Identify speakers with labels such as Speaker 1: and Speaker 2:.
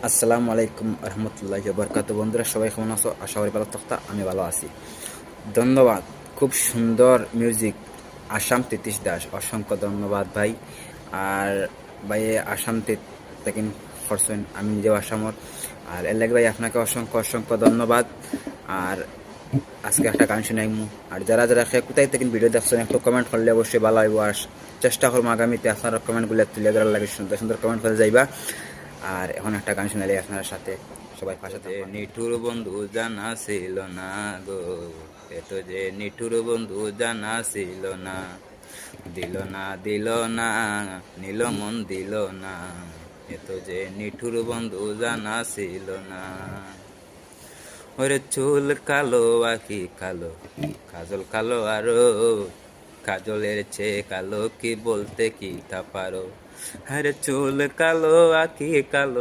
Speaker 1: আসসালামু আলাইকুম রহমতুল্লাহি বরকাত। বন্ধুরা সবাই কেমন আছো? আশা করি ভালো থাকতা। আমি ভালো আছি, ধন্যবাদ। খুব সুন্দর মিউজিক, আসাম তিতিশ দাস, অসংখ্য ধন্যবাদ ভাই। আর ভাই আসাম থেকে করছেন, আমি নিজেও আসামর। আর এর লাগে ভাই আপনাকে অসংখ্য অসংখ্য ধন্যবাদ। আর আজকে একটা গান শুনাইমু। আর যারা যারা কোথায় থেকে ভিডিও দেখছেন একটু কমেন্ট করলে অবশ্যই ভালো হইব। আর চেষ্টা করবো আগামীতে আপনারা কমেন্টগুলো তুলে ধরার লাগে, সুন্দর সুন্দর কমেন্ট করে যাইবা। আর এখন একটা গান শোনালে আপনার সাথে সবাই পাশে থাকবে। নিঠুর বন্ধু জানা ছিল না গো, এত যে নিঠুর বন্ধু জানা ছিল না, দিল না দিল না, নিল মন দিল না, এত যে নিঠুর বন্ধু জানা ছিল না। ওরে চুল কালো আখি কালো, কাজল কালো আরো, কাজলের চেয়ে কালো কি বলতে কি তা পারো। আরে চুল কালো আখি কালো।